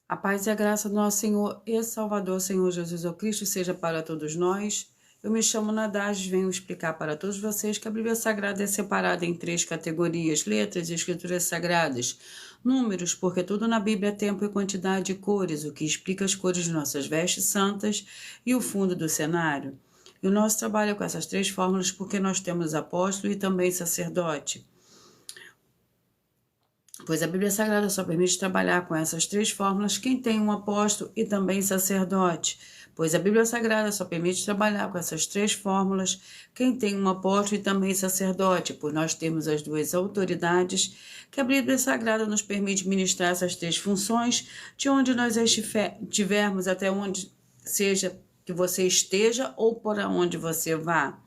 A paz e a graça do nosso Senhor e Salvador, Senhor Jesus o Cristo, seja para todos nós. Eu me chamo Nadage e venho explicar para todos vocês que a Bíblia Sagrada é separada em 3 categorias: letras e escrituras sagradas, números, porque tudo na Bíblia é tempo e quantidade de cores, o que explica as cores de nossas vestes santas e o fundo do cenário. E o nosso trabalho é com essas 3 fórmulas porque nós temos apóstolo e também sacerdote. Pois a Bíblia Sagrada só permite trabalhar com essas 3 fórmulas quem tem um apóstolo e também sacerdote. Pois a Bíblia Sagrada só permite trabalhar com essas 3 fórmulas quem tem um apóstolo e também sacerdote, pois nós temos as 2 autoridades que a Bíblia Sagrada nos permite ministrar essas 3 funções de onde nós estivermos, até onde seja que você esteja ou por onde você vá.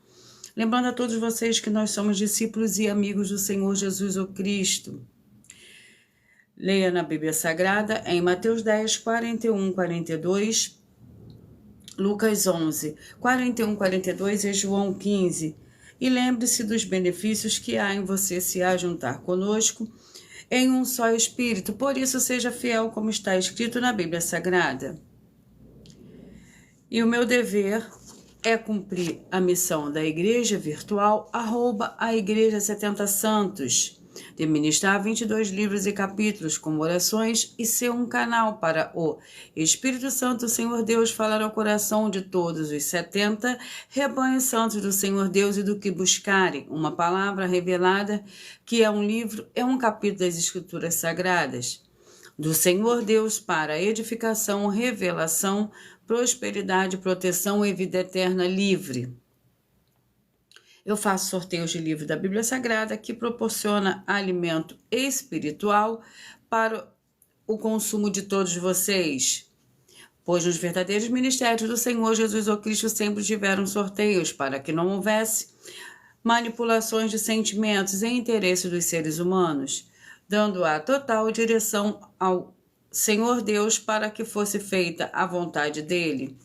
Lembrando a todos vocês que nós somos discípulos e amigos do Senhor Jesus o Cristo. Leia na Bíblia Sagrada em Mateus 10, 41, 42, Lucas 11, 41, 42 e João 15. E lembre-se dos benefícios que há em você se ajuntar conosco em um só Espírito. Por isso, seja fiel como está escrito na Bíblia Sagrada. E o meu dever é cumprir a missão da Igreja Virtual, @ Igreja 70 Santos, de ministrar 22 livros e capítulos com orações e ser um canal para o Espírito Santo, Senhor Deus, falar ao coração de todos os 70 rebanhos santos do Senhor Deus e do que buscarem uma palavra revelada, que é um livro, é um capítulo das Escrituras Sagradas, do Senhor Deus para edificação, revelação, prosperidade, proteção e vida eterna livre. Eu faço sorteios de livros da Bíblia Sagrada que proporciona alimento espiritual para o consumo de todos vocês. Pois nos verdadeiros ministérios do Senhor Jesus o Cristo sempre tiveram sorteios para que não houvesse manipulações de sentimentos e interesses dos seres humanos, dando a total direção ao Senhor Deus para que fosse feita a vontade dele.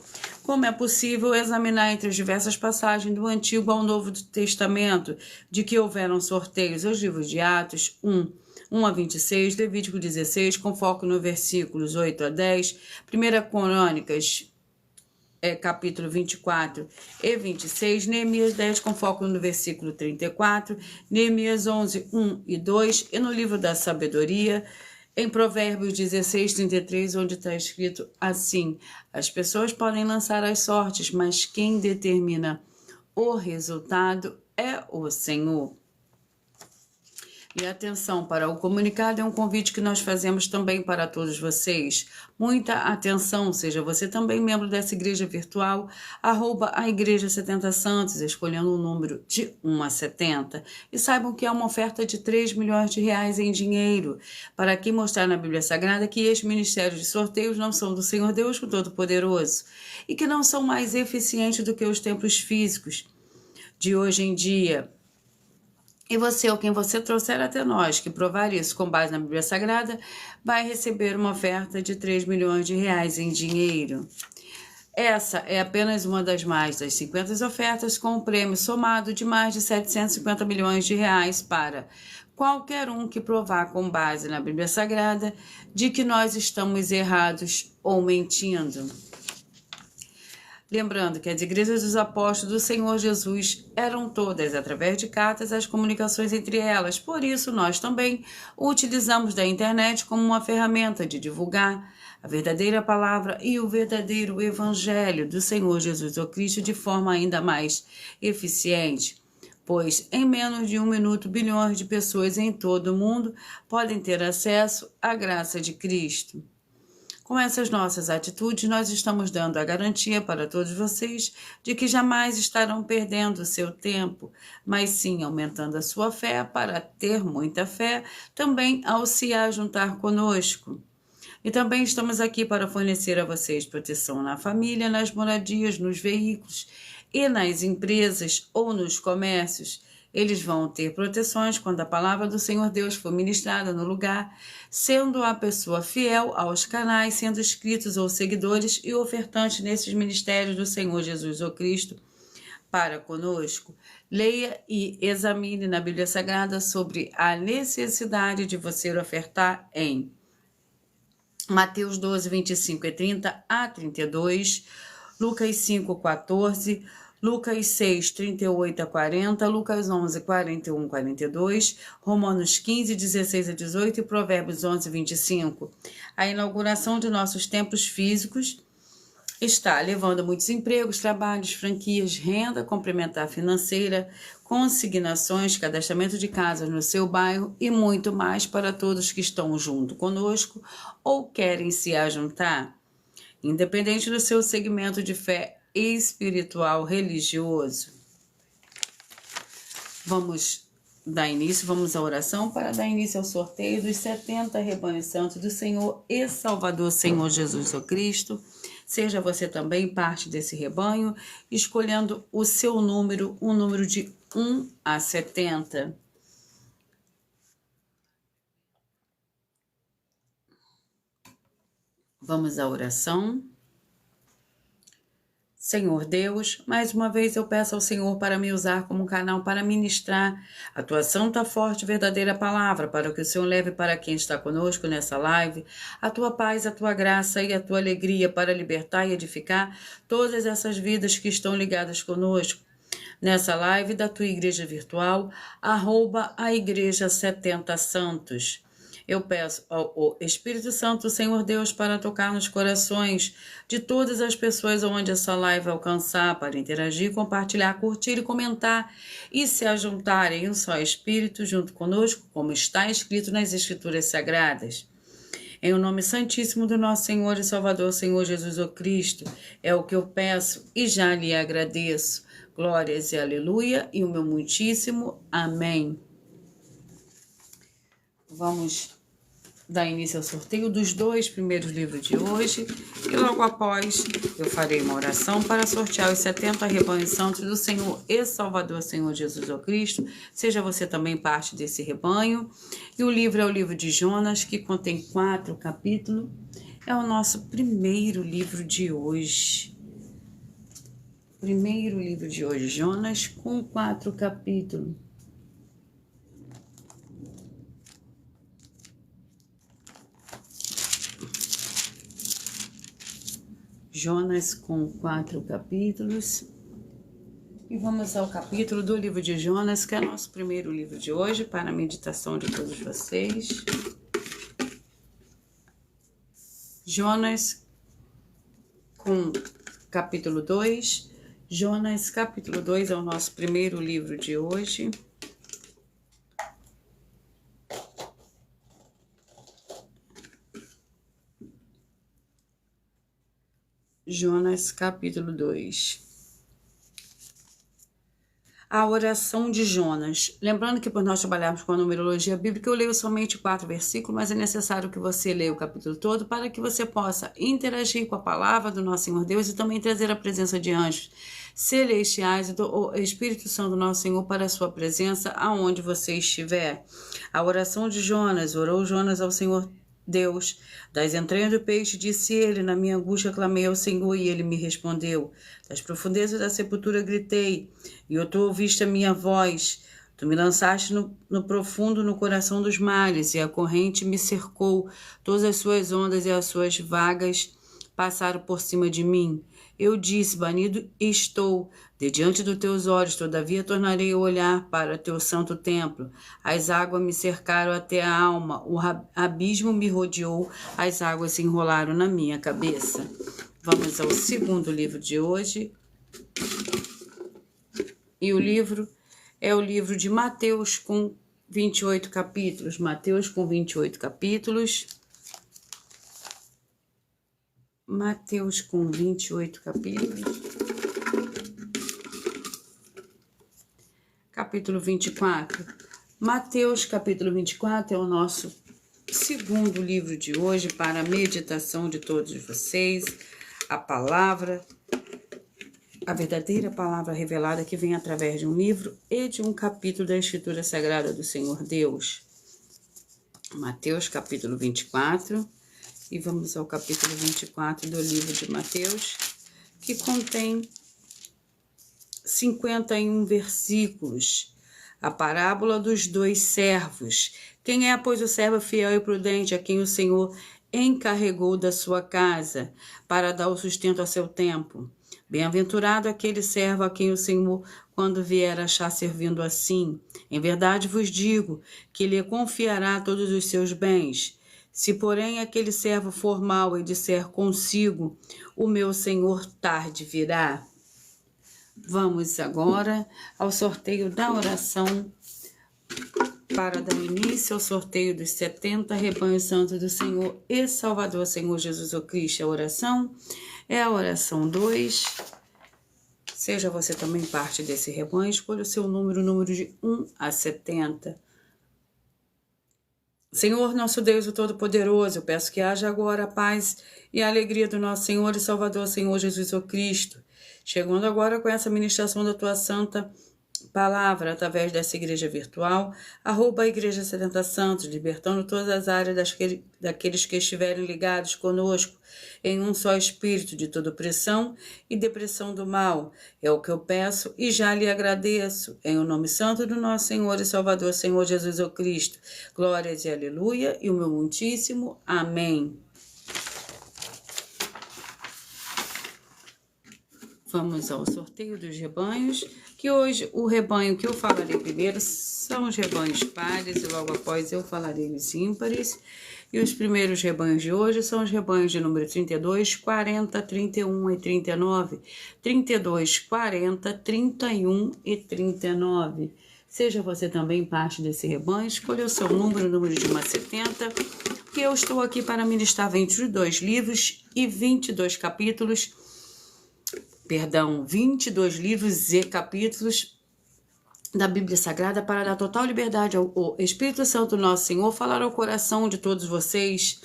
Como é possível examinar entre as diversas passagens do Antigo ao Novo Testamento de que houveram sorteios os livros de Atos 1 a 26, Levítico 16, com foco no versículos 8 a 10, 1 Crônicas, capítulo 24 e 26, Neemias 10, com foco no versículo 34, Neemias 11, 1 e 2, e no livro da Sabedoria, em Provérbios 16, 33, onde está escrito assim: as pessoas podem lançar as sortes, mas quem determina o resultado é o Senhor. E atenção, para o comunicado é um convite que nós fazemos também para todos vocês. Muita atenção, seja você também membro dessa igreja virtual, @ Igreja 70 Santos, escolhendo um número de 1 a 70. E saibam que é uma oferta de 3 milhões de reais em dinheiro, para aqui mostrar na Bíblia Sagrada que estes ministérios de sorteios não são do Senhor Deus Todo-Poderoso e que não são mais eficientes do que os templos físicos de hoje em dia. E você, ou quem você trouxer até nós, que provar isso com base na Bíblia Sagrada, vai receber uma oferta de 3 milhões de reais em dinheiro. Essa é apenas uma das mais das 50 ofertas com um prêmio somado de mais de 750 milhões de reais para qualquer um que provar com base na Bíblia Sagrada de que nós estamos errados ou mentindo. Lembrando que as igrejas dos apóstolos do Senhor Jesus eram todas, através de cartas, as comunicações entre elas. Por isso, nós também utilizamos da internet como uma ferramenta de divulgar a verdadeira palavra e o verdadeiro evangelho do Senhor Jesus o Cristo de forma ainda mais eficiente. Pois em menos de 1 minuto, bilhões de pessoas em todo o mundo podem ter acesso à graça de Cristo. Com essas nossas atitudes, nós estamos dando a garantia para todos vocês de que jamais estarão perdendo o seu tempo, mas sim aumentando a sua fé para ter muita fé também ao se ajuntar conosco. E também estamos aqui para fornecer a vocês proteção na família, nas moradias, nos veículos e nas empresas ou nos comércios. Eles vão ter proteções quando a palavra do Senhor Deus for ministrada no lugar, sendo a pessoa fiel aos canais, sendo inscritos ou seguidores e ofertantes nesses ministérios do Senhor Jesus o Cristo para conosco. Leia e examine na Bíblia Sagrada sobre a necessidade de você ofertar em Mateus 12, 25 e 30 a 32, Lucas 5, 14, Lucas 6, 38 a 40, Lucas 11, 41 a 42, Romanos 15, 16 a 18 e Provérbios 11, 25. A inauguração de nossos templos físicos está levando a muitos empregos, trabalhos, franquias, renda complementar financeira, consignações, cadastramento de casas no seu bairro e muito mais para todos que estão junto conosco ou querem se ajuntar, independente do seu segmento de fé espiritual religioso. Vamos à oração para dar início ao sorteio dos 70 rebanhos santos do Senhor e Salvador Senhor Jesus Cristo. Seja você também parte desse rebanho, escolhendo o seu número, um número de 1 a 70. Vamos à oração. Senhor Deus, mais uma vez eu peço ao Senhor para me usar como canal para ministrar a tua santa, forte e verdadeira palavra, para que o Senhor leve para quem está conosco nessa live a tua paz, a tua graça e a tua alegria para libertar e edificar todas essas vidas que estão ligadas conosco nessa live da tua igreja virtual, @a igreja 70 Santos. Eu peço ao Espírito Santo, Senhor Deus, para tocar nos corações de todas as pessoas onde essa live alcançar, para interagir, compartilhar, curtir e comentar e se ajuntarem em um só Espírito junto conosco, como está escrito nas Escrituras Sagradas. Em o nome santíssimo do nosso Senhor e Salvador, Senhor Jesus Cristo, é o que eu peço e já lhe agradeço. Glórias e aleluia e o meu muitíssimo amém. Vamos dar início ao sorteio dos 2 primeiros livros de hoje e logo após eu farei uma oração para sortear os 70 rebanhos santos do Senhor e Salvador Senhor Jesus Cristo. Seja você também parte desse rebanho. E o livro é o livro de Jonas, que contém 4 capítulos. É o nosso primeiro livro de hoje. Primeiro livro de hoje, Jonas, com 4 capítulos. Jonas com 4 capítulos. E vamos ao capítulo do livro de Jonas, que é nosso primeiro livro de hoje, para a meditação de todos vocês. Jonas com capítulo 2. Jonas capítulo 2 é o nosso primeiro livro de hoje. Jonas capítulo 2. A oração de Jonas. Lembrando que por nós trabalharmos com a numerologia bíblica, eu leio somente 4 versículos, mas é necessário que você leia o capítulo todo para que você possa interagir com a palavra do nosso Senhor Deus e também trazer a presença de anjos celestiais e do Espírito Santo do nosso Senhor para a sua presença aonde você estiver. A oração de Jonas. Orou Jonas ao Senhor Deus, das entranhas do peixe, disse ele, na minha angústia clamei ao Senhor e ele me respondeu. Das profundezas da sepultura gritei, e tu ouviste a minha voz. Tu me lançaste no profundo, no coração dos mares, e a corrente me cercou. Todas as suas ondas e as suas vagas passaram por cima de mim. Eu disse, banido estou de diante dos teus olhos, todavia tornarei a olhar para teu santo templo. As águas me cercaram até a alma, o abismo me rodeou, as águas se enrolaram na minha cabeça. Vamos ao segundo livro de hoje. E o livro é o livro de Mateus com 28 capítulos. Mateus com 28 capítulos. Mateus com 28 capítulos. Capítulo 24. Mateus capítulo 24 é o nosso segundo livro de hoje para a meditação de todos vocês. A palavra, a verdadeira palavra revelada que vem através de um livro e de um capítulo da Escritura Sagrada do Senhor Deus. Mateus capítulo 24. E vamos ao capítulo 24 do livro de Mateus, que contém 51 versículos. A parábola dos 2 servos. Quem é, pois, o servo fiel e prudente, a quem o Senhor encarregou da sua casa para dar o sustento a seu tempo. Bem-aventurado aquele servo a quem o Senhor, quando vier, achar servindo assim. Em verdade vos digo que lhe confiará todos os seus bens. Se, porém, aquele servo for mau e disser consigo, o meu Senhor tarde virá. Vamos agora ao sorteio da oração para dar início ao sorteio dos 70 rebanhos santos do Senhor e Salvador, Senhor Jesus o Cristo. A oração é a oração 2. Seja você também parte desse rebanho, escolha o seu número de 1 a 70. Senhor, nosso Deus, o Todo-Poderoso, eu peço que haja agora a paz e a alegria do nosso Senhor e Salvador, Senhor Jesus o Cristo. Chegando agora com essa ministração da Tua Santa Palavra, através dessa igreja virtual, @ Igreja 70 Santos, libertando todas as áreas daqueles que estiverem ligados conosco, em um só espírito de toda opressão e depressão do mal. É o que eu peço e já lhe agradeço, em o nome santo do nosso Senhor e Salvador, Senhor Jesus o Cristo. Glórias e aleluia, e o meu muitíssimo amém. Vamos ao sorteio dos rebanhos, que hoje o rebanho que eu falarei primeiro são os rebanhos pares e logo após eu falarei os ímpares. E os primeiros rebanhos de hoje são os rebanhos de número 32, 40, 31 e 39. 32, 40, 31 e 39. Seja você também parte desse rebanho, escolha o seu número de 1 a 70, que eu estou aqui para ministrar 22 livros e 22 capítulos, 22 livros e capítulos da Bíblia Sagrada para dar total liberdade ao Espírito Santo, nosso Senhor, falar ao coração de todos vocês.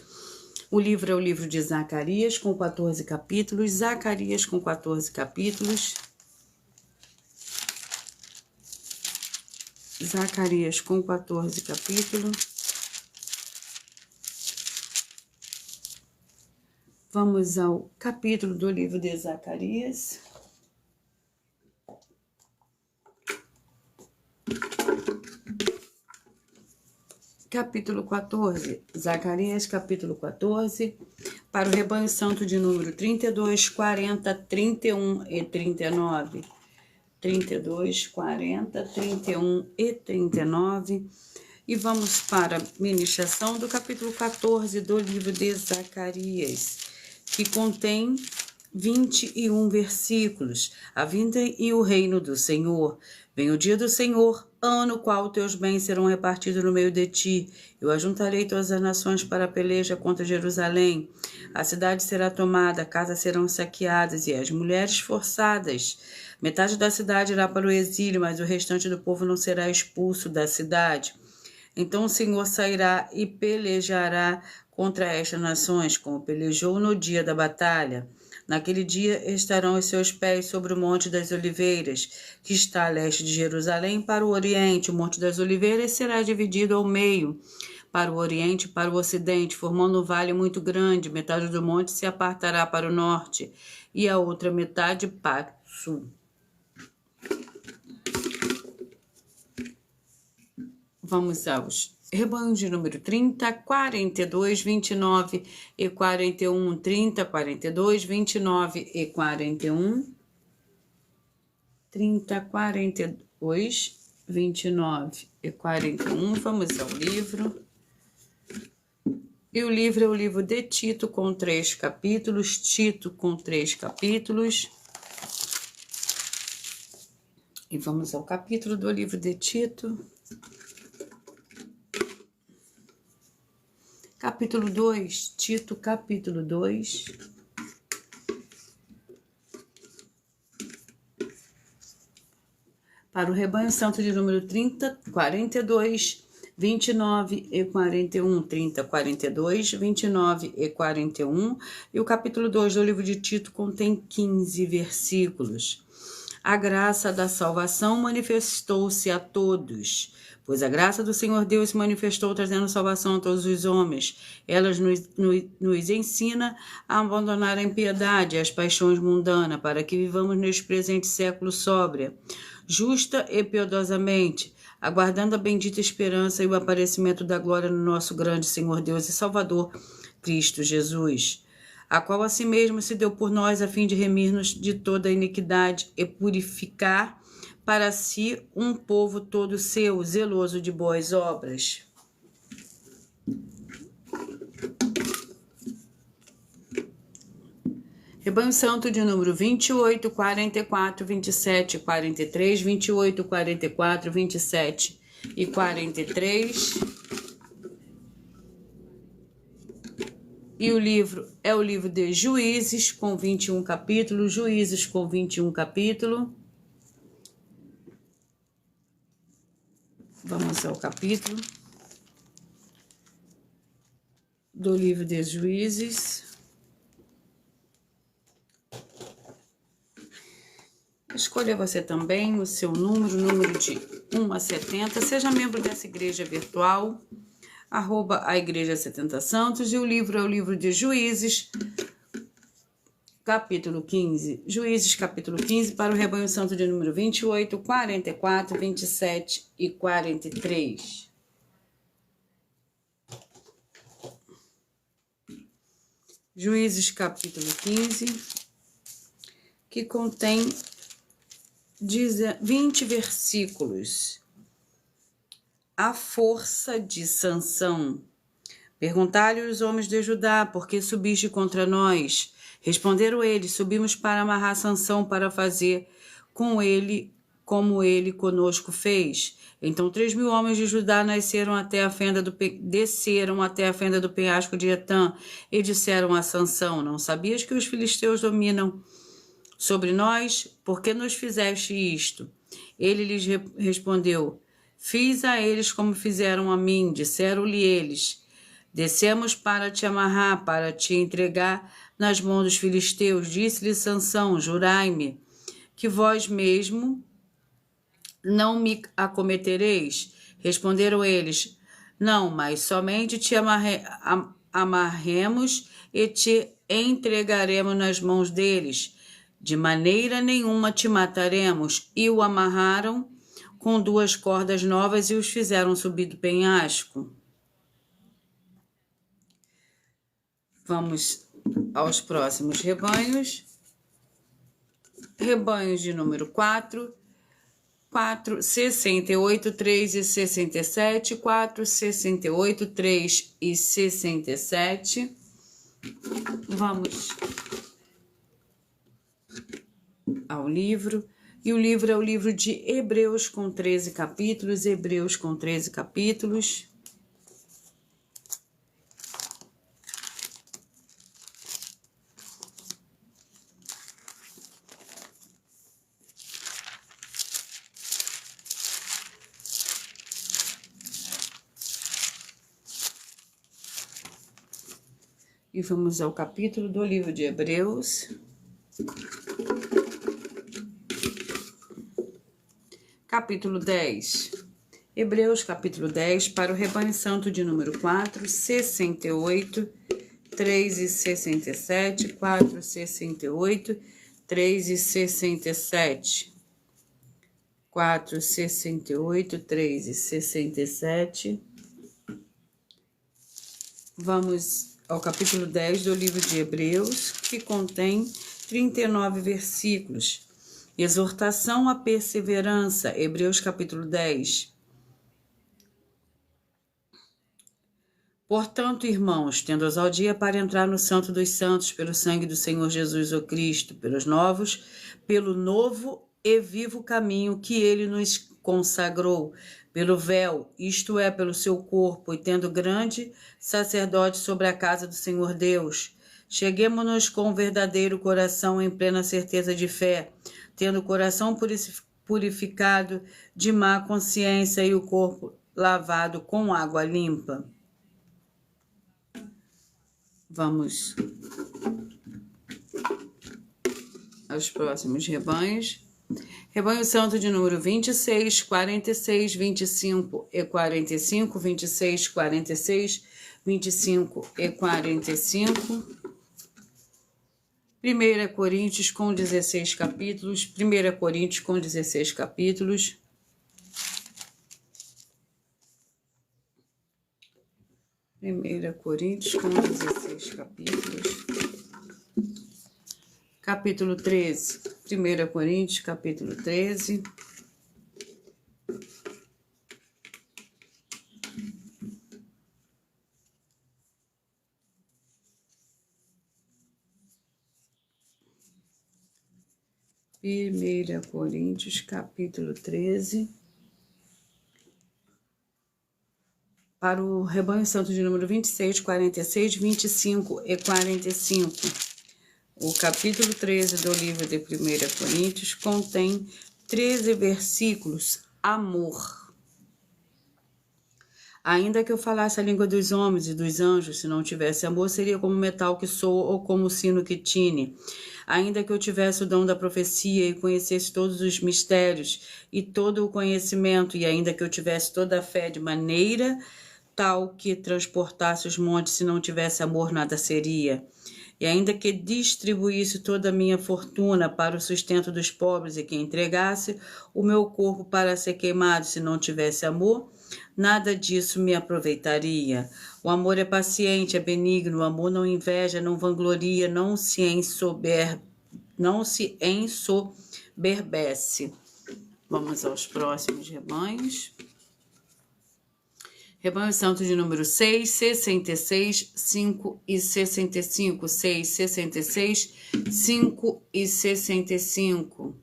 O livro é o livro de Zacarias, com 14 capítulos. Zacarias com 14 capítulos. Zacarias com 14 capítulos. Vamos ao capítulo do livro de Zacarias. Capítulo 14, Zacarias, capítulo 14, para o rebanho santo de número 32, 40, 31 e 39. 32, 40, 31 e 39. E vamos para a ministração do capítulo 14 do livro de Zacarias, que contém 21 versículos. A vinda e o reino do Senhor. Vem o dia do Senhor, ano qual teus bens serão repartidos no meio de ti. Eu ajuntarei todas as nações para a peleja contra Jerusalém. A cidade será tomada, casas serão saqueadas e as mulheres forçadas. Metade da cidade irá para o exílio, mas o restante do povo não será expulso da cidade. Então o Senhor sairá e pelejará contra estas nações, como pelejou no dia da batalha. Naquele dia estarão os seus pés sobre o Monte das Oliveiras, que está a leste de Jerusalém, para o oriente. O Monte das Oliveiras será dividido ao meio, para o oriente e para o ocidente, formando um vale muito grande. Metade do monte se apartará para o norte e a outra metade para o sul. Vamos aos rebanhos de número 30, 42, 29 e 41. 30, 42, 29 e 41. 30, 42, 29 e 41. Vamos ao livro. E o livro é o livro de Tito, com 3 capítulos. Tito, com 3 capítulos. E vamos ao capítulo do livro de Tito. Capítulo 2, Tito, capítulo 2. Para o rebanho santo de número 30, 42, 29 e 41. 30, 42, 29 e 41. E o capítulo 2 do livro de Tito contém 15 versículos. A graça da salvação manifestou-se a todos, pois a graça do Senhor Deus se manifestou trazendo salvação a todos os homens. Ela nos ensina a abandonar a impiedade e as paixões mundanas, para que vivamos neste presente século sóbria, justa e piedosamente, aguardando a bendita esperança e o aparecimento da glória no nosso grande Senhor Deus e Salvador, Cristo Jesus, a qual a si mesmo se deu por nós a fim de remir-nos de toda a iniquidade e purificar para si um povo todo seu, zeloso de boas obras. Rebanho Santo de número 28, 44, 27, 43, 28, 44, 27 e 43. E o livro é o livro de Juízes, com 21 capítulos. Juízes com 21 capítulos. Vamos ao capítulo do livro de Juízes. Escolha você também o seu número de 1 a 70. Seja membro dessa igreja virtual, @ a Igreja 70 Santos. E o livro é o livro de Juízes, capítulo 15. Juízes, capítulo 15, para o Rebanho Santo de número 28, 44, 27 e 43. Juízes, capítulo 15, que contém 20 versículos. A força de Sansão. Perguntaram-lhe os homens de Judá: por que subiste contra nós? Responderam eles: subimos para amarrar Sansão, para fazer com ele como ele conosco fez. Então 3.000 homens de Judá desceram até a fenda do penhasco de Etã e disseram a Sansão: não sabias que os filisteus dominam sobre nós? Por que nos fizeste isto? Ele lhes respondeu: fiz a eles como fizeram a mim. Disseram-lhe eles: descemos para te amarrar, para te entregar nas mãos dos filisteus. Disse-lhe Sansão: jurai-me que vós mesmo não me acometereis. Responderam eles: não, mas somente te amarremos e te entregaremos nas mãos deles. De maneira nenhuma te mataremos. E o amarraram com 2 cordas novas e os fizeram subir do penhasco. Vamos aos próximos rebanhos. Rebanhos de número 4, 68, 3 e 67, 4, 68, 3 e 67. Vamos ao livro. E o livro é o livro de Hebreus com 13 capítulos. Hebreus com 13 capítulos. E vamos ao capítulo do livro de Hebreus. Capítulo 10. Hebreus, capítulo 10, para o Rebanho Santo de número 4, 68, 3 e 67, 4, 68, 3 e 67. 4, 68, 3 e 67. Vamos ao capítulo 10 do livro de Hebreus, que contém 39 versículos. Exortação à perseverança, Hebreus capítulo 10. Portanto, irmãos, tendo ousadia para entrar no Santo dos Santos pelo sangue do Senhor Jesus o Cristo, pelo novo e vivo caminho que ele nos consagrou, pelo véu, isto é, pelo seu corpo, e tendo grande sacerdote sobre a casa do Senhor Deus, cheguemo-nos com verdadeiro coração em plena certeza de fé, tendo o coração purificado de má consciência e o corpo lavado com água limpa. Vamos aos próximos rebanhos. Rebanho Santo de número 26, 46, 25 e 45, 26, 46, 25 e 45. 1 Coríntios com 16 capítulos. 1 Coríntios com 16 capítulos. 1 Coríntios com 16 capítulos. Capítulo 13. 1 Coríntios, capítulo 13. Primeira Coríntios, capítulo 13. Para o rebanho santo de número 26, 46, 25 e 45. O capítulo 13 do livro de 1 Coríntios contém 13 versículos. Amor. Ainda que eu falasse a língua dos homens e dos anjos, se não tivesse amor, seria como metal que soa ou como sino que tine. Ainda que eu tivesse o dom da profecia e conhecesse todos os mistérios e todo o conhecimento, e ainda que eu tivesse toda a fé de maneira tal que transportasse os montes, se não tivesse amor, nada seria. E ainda que distribuísse toda a minha fortuna para o sustento dos pobres e que entregasse o meu corpo para ser queimado, se não tivesse amor, nada disso me aproveitaria. O amor é paciente, é benigno, o amor não inveja, não vangloria, não se ensoberbece. Vamos aos próximos rebanhos. Rebanho santo de número 6, 66, 5 e 65. 6, 66, 5 e 65.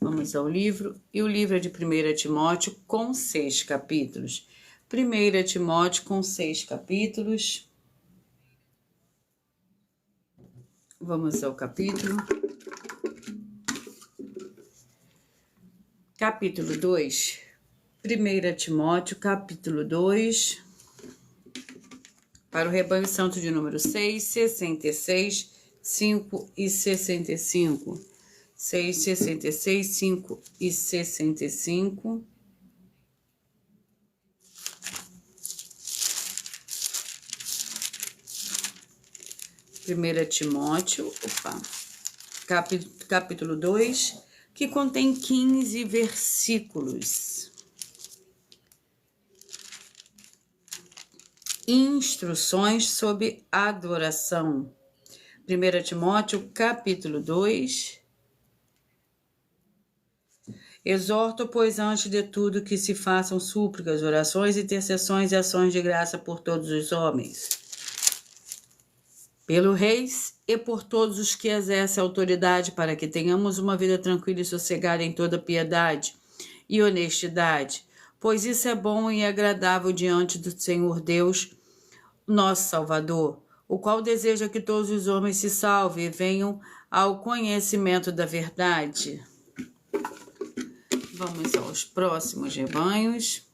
Vamos ao livro. E o livro é de 1 Timóteo com 6 capítulos. 1 Timóteo com 6 capítulos. Vamos ao capítulo. Capítulo 2, 1 Timóteo, capítulo 2, para o rebanho santo de número 6, 66, 5 e 65. 6, 66, 5 e 65. Primeira Timóteo, capítulo 2, que contém 15 versículos. Instruções sobre adoração. 1 Timóteo, capítulo 2. Exorto, pois, antes de tudo, que se façam súplicas, orações, intercessões e ações de graça por todos os homens, pelo reis e por todos os que exercem autoridade, para que tenhamos uma vida tranquila e sossegada em toda piedade e honestidade, pois isso é bom e agradável diante do Senhor Deus, nosso Salvador, o qual deseja que todos os homens se salvem e venham ao conhecimento da verdade. Vamos aos próximos rebanhos.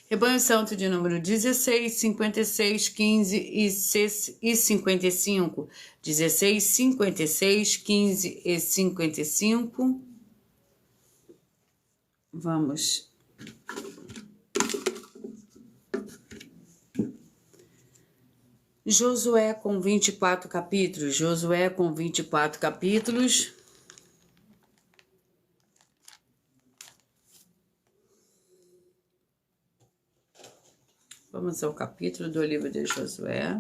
Rebanho santo de número 16, 56, 15 e 55. 16, 56, 15 e 55. Vamos. Josué com 24 capítulos. Josué com 24 capítulos. Vamos ao capítulo do livro de Josué.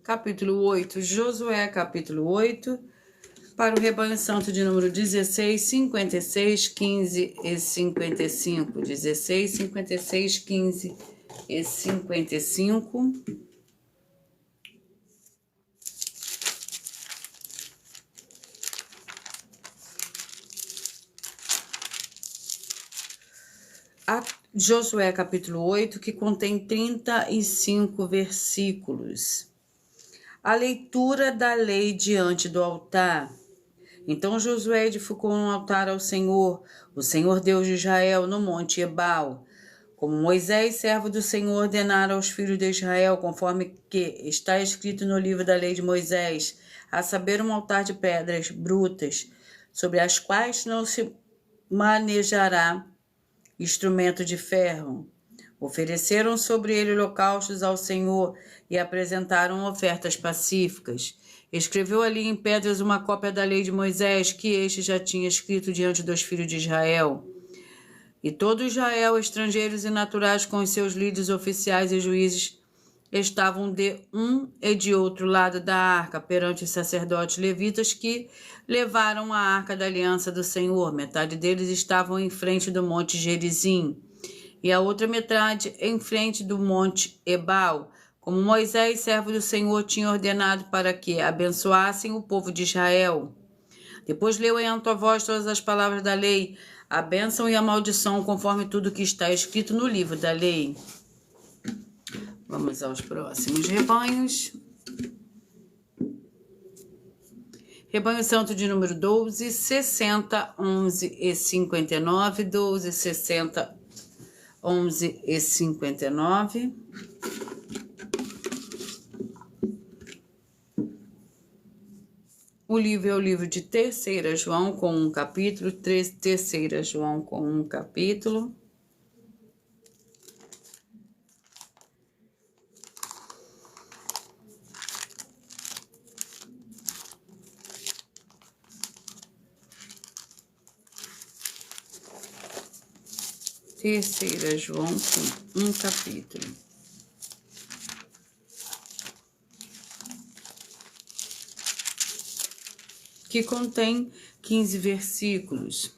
Capítulo 8, Josué, capítulo 8, para o rebanho santo de número 16, 56, 15 e 55. 16, 56, 15 e 55. Josué capítulo 8, que contém 35 versículos. A leitura da lei diante do altar. Então Josué edificou um altar ao Senhor, o Senhor Deus de Israel, no monte Ebal, como Moisés, servo do Senhor, ordenara aos filhos de Israel, conforme que está escrito no livro da lei de Moisés, a saber, um altar de pedras brutas, sobre as quais não se manejará instrumento de ferro, Ofereceram sobre ele holocaustos ao Senhor e apresentaram ofertas pacíficas. Escreveu ali em pedras uma cópia da lei de Moisés, que este já tinha escrito diante dos filhos de Israel. E todo Israel, estrangeiros e naturais, com os seus líderes oficiais e juízes, estavam de um e de outro lado da arca, perante os sacerdotes levitas que levaram a arca da aliança do Senhor. Metade deles estavam em frente do monte Gerizim, e a outra metade em frente do monte Ebal, como Moisés, servo do Senhor, tinha ordenado para que abençoassem o povo de Israel. Depois leu em alta voz todas as palavras da lei, a bênção e a maldição, conforme tudo que está escrito no livro da lei. Vamos aos próximos rebanhos. Rebanho Santo de número 12, 60, 11 e 59, 12, 60, 11 e 59. O livro é o livro de 3ª João com um capítulo, 3ª João com um capítulo. Terceira João com um capítulo. Que contém 15 versículos.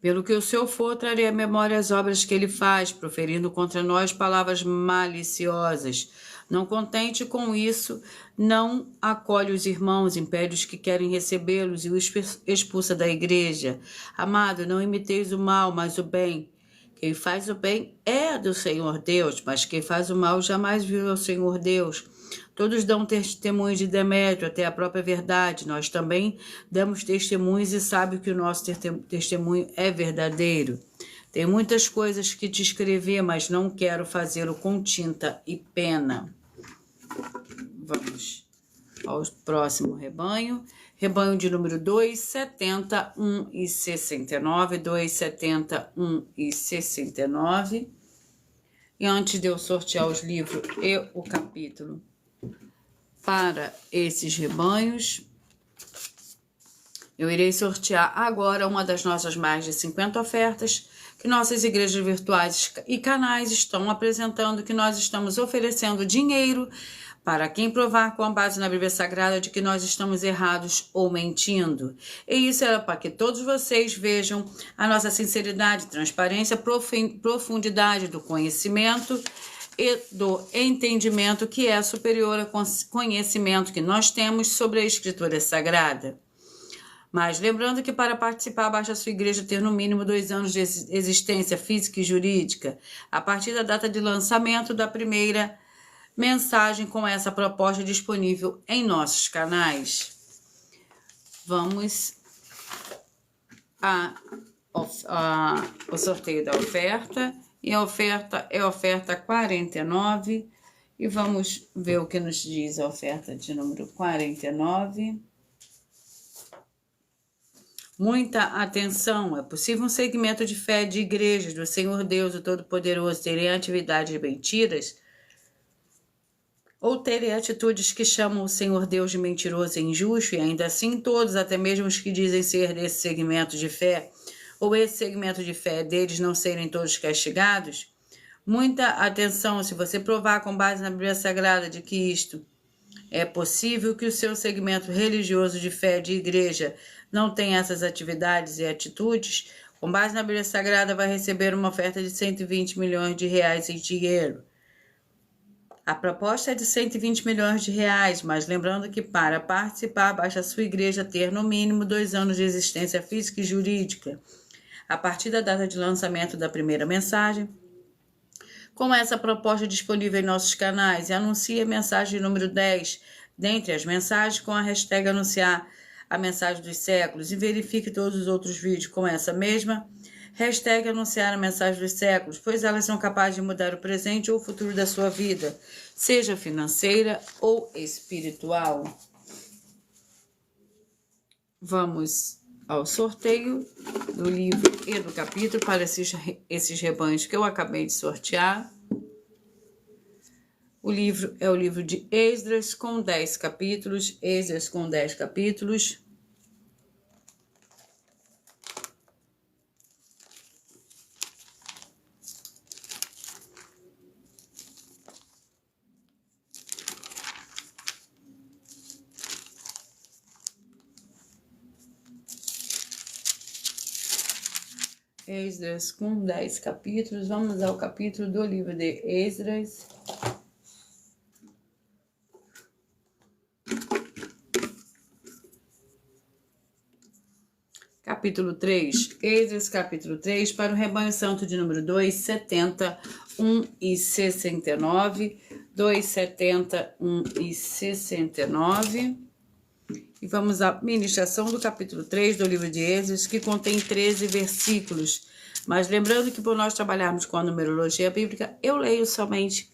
Pelo que o Senhor for, trarei à memória as obras que ele faz, proferindo contra nós palavras maliciosas. Não contente com isso, não acolhe os irmãos, impede os que querem recebê-los e os expulsa da igreja. Amado, não imiteis o mal, mas o bem. Quem faz o bem é do Senhor Deus, mas quem faz o mal jamais viu ao Senhor Deus. Todos dão testemunho de Demétrio, até a própria verdade. Nós também damos testemunhos e sabe que o nosso testemunho é verdadeiro. Tem muitas coisas que te escrever, mas não quero fazê-lo com tinta e pena. Vamos ao próximo rebanho. Rebanho de número 2, 70, 1 e 69. 2, 70, 1 e 69. E antes de eu sortear os livros e o capítulo para esses rebanhos, eu irei sortear agora uma das nossas mais de 50 ofertas que nossas igrejas virtuais e canais estão apresentando, que nós estamos oferecendo dinheiro para quem provar com base na Bíblia Sagrada de que nós estamos errados ou mentindo. E isso é para que todos vocês vejam a nossa sinceridade, transparência, profundidade do conhecimento e do entendimento que é superior ao conhecimento que nós temos sobre a Escritura Sagrada. Mas lembrando que para participar, basta a sua igreja ter no mínimo 2 anos de existência física e jurídica, a partir da data de lançamento da primeira mensagem com essa proposta disponível em nossos canais. Vamos ao sorteio da oferta. E a oferta é a oferta 49. E vamos ver o que nos diz a oferta de número 49. Muita atenção! É possível um segmento de fé de igrejas do Senhor Deus, o Todo-Poderoso, terem atividades mentiras ou terem atitudes que chamam o Senhor Deus de mentiroso e injusto, e ainda assim todos, até mesmo os que dizem ser desse segmento de fé, ou esse segmento de fé deles não serem todos castigados? Muita atenção! Se você provar com base na Bíblia Sagrada de que isto é possível, que o seu segmento religioso de fé de igreja não tem essas atividades e atitudes, com base na Bíblia Sagrada vai receber uma oferta de 120 milhões de reais em dinheiro. A proposta é de 120 milhões de reais, mas lembrando que para participar basta a sua igreja ter no mínimo 2 anos de existência física e jurídica, a partir da data de lançamento da primeira mensagem, com essa proposta disponível em nossos canais, e anuncie a mensagem número 10, dentre as mensagens, com a hashtag anunciar a mensagem dos séculos, e verifique todos os outros vídeos com essa mesma hashtag anunciar a mensagem dos séculos, pois elas são capazes de mudar o presente ou o futuro da sua vida, seja financeira ou espiritual. Vamos ao sorteio do livro e do capítulo para esses rebanhos que eu acabei de sortear. O livro é o livro de Esdras com 10 capítulos. Esdras com 10 capítulos. Esdras com 10 capítulos. Vamos ao capítulo do livro de Esdras. Capítulo 3. Esdras, capítulo 3, para o rebanho santo de número 2, 70, 1 e 69. 2, 70, 1 e 69. E vamos à ministração do capítulo 3 do livro de Esdras, que contém 13 versículos. Mas lembrando que por nós trabalharmos com a numerologia bíblica, eu leio somente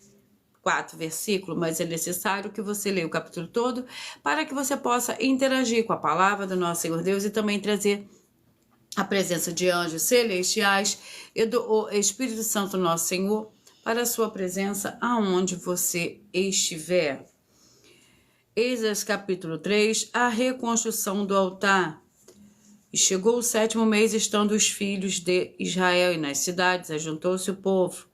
4 versículos, mas é necessário que você leia o capítulo todo para que você possa interagir com a palavra do nosso Senhor Deus e também trazer a presença de anjos celestiais e do Espírito Santo nosso Senhor para a sua presença aonde você estiver. Esdras capítulo 3, a reconstrução do altar. E chegou o 7º mês, estando os filhos de Israel e nas cidades, ajuntou-se o povo,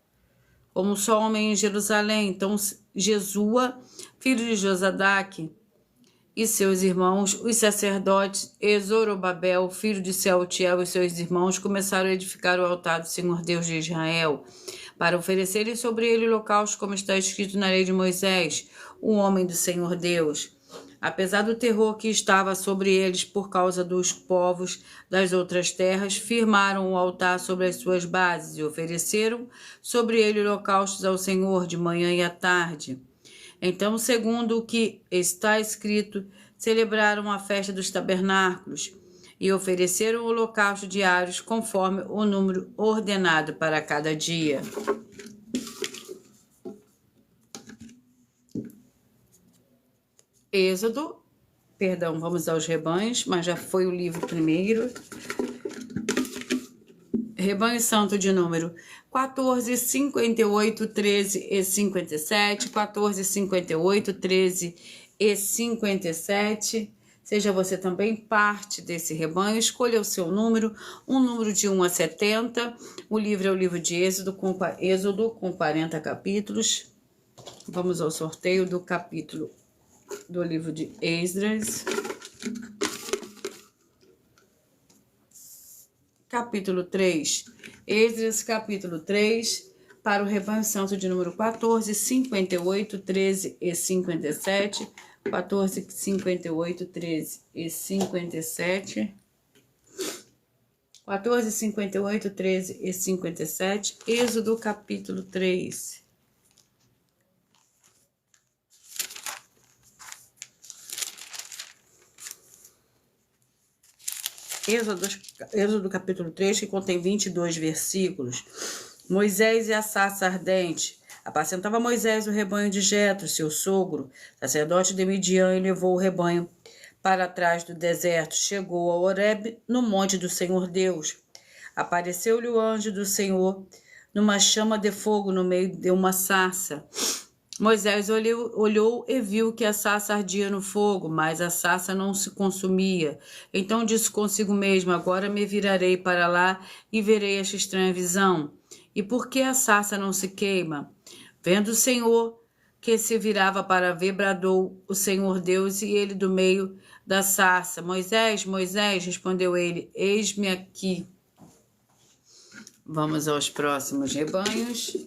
como só homem em Jerusalém. Então Jesua, filho de Josadaque, e seus irmãos, os sacerdotes, e Zorobabel, filho de Sealtiel, e seus irmãos, começaram a edificar o altar do Senhor Deus de Israel, para oferecerem sobre ele holocaustos, como está escrito na lei de Moisés, o homem do Senhor Deus. Apesar do terror que estava sobre eles por causa dos povos das outras terras, firmaram o altar sobre as suas bases e ofereceram sobre ele holocaustos ao Senhor de manhã e à tarde. Então, segundo o que está escrito, celebraram a festa dos tabernáculos e ofereceram holocaustos diários conforme o número ordenado para cada dia. Vamos aos rebanhos, mas já foi o livro primeiro. Rebanho santo de número 14, 58, 13 e 57, 14, 58, 13 e 57. Seja você também parte desse rebanho, escolha o seu número, um número de 1 a 70. O livro é o livro de Êxodo com 40 capítulos. Vamos ao sorteio do capítulo do livro de Esdras. Capítulo 3. Esdras, capítulo 3, para o rebanho santo de número 14, 58, 13 e 57. 14, 58, 13 e 57. 14, 58, 13 e 57. Êxodo, capítulo 3. Êxodo capítulo 3, que contém 22 versículos. Moisés e a sarça ardente. Apacentava Moisés o rebanho de Jetro, seu sogro, sacerdote de Midian, e levou o rebanho para trás do deserto. Chegou a Horebe, no monte do Senhor Deus. Apareceu-lhe o anjo do Senhor numa chama de fogo no meio de uma sarça. Moisés olhou e viu que a sarça ardia no fogo, mas a sarça não se consumia. Então disse consigo mesmo: agora me virarei para lá e verei esta estranha visão. E por que a sarça não se queima? Vendo o Senhor que se virava para ver, bradou o Senhor Deus, e ele do meio da sarça: Moisés, Moisés, respondeu ele, eis-me aqui. Vamos aos próximos rebanhos.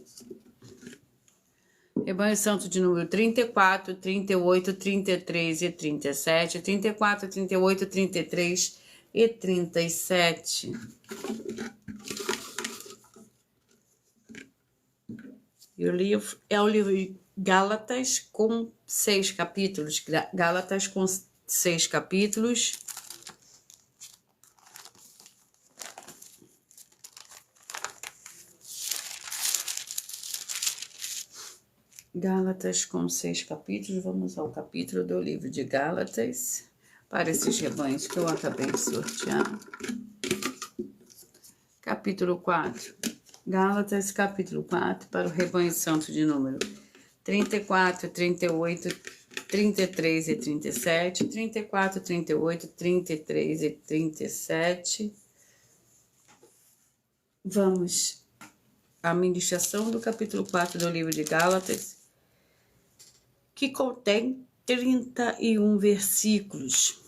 Rebanho santo de número 34, 38, 33 e 37. 34, 38, 33 e 37. E o livro é o livro de Gálatas com 6 capítulos. Gálatas com 6 capítulos. Gálatas com 6 capítulos. Vamos ao capítulo do livro de Gálatas. para esses rebanhos que eu acabei de sortear. Capítulo 4. Gálatas, capítulo 4, para o rebanho santo de número 34, 38, 33 e 37. 34, 38, 33 e 37. Vamos à ministração do capítulo 4 do livro de Gálatas, que contém 31 versículos.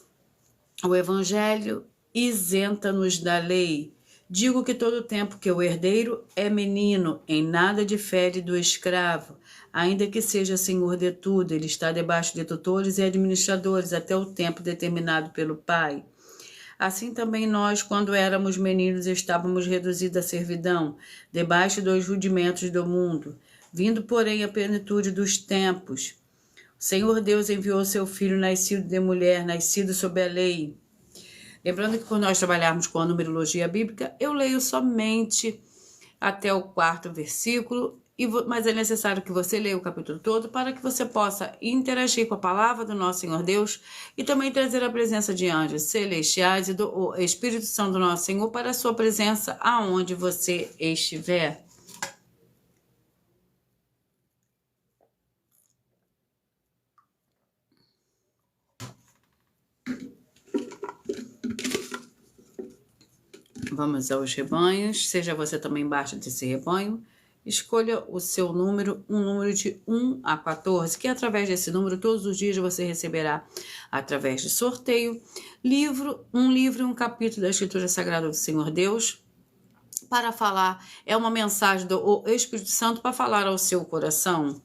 O Evangelho isenta-nos da lei. Digo que todo tempo que o herdeiro é menino, em nada difere do escravo, ainda que seja senhor de tudo, ele está debaixo de tutores e administradores até o tempo determinado pelo Pai. Assim também nós, quando éramos meninos, estávamos reduzidos à servidão, debaixo dos rudimentos do mundo. Vindo, porém, a plenitude dos tempos, o Senhor Deus enviou seu Filho, nascido de mulher, nascido sob a lei. Lembrando que por nós trabalharmos com a numerologia bíblica, eu leio somente até o 4º versículo, mas é necessário que você leia o capítulo todo para que você possa interagir com a palavra do nosso Senhor Deus e também trazer a presença de anjos celestiais e do Espírito Santo do nosso Senhor para a sua presença aonde você estiver. Vamos aos rebanhos, seja você também parte desse rebanho, escolha o seu número, um número de 1 a 14, que através desse número todos os dias você receberá, através de sorteio, um livro e um capítulo da Escritura Sagrada do Senhor Deus, para falar, é uma mensagem do Espírito Santo para falar ao seu coração.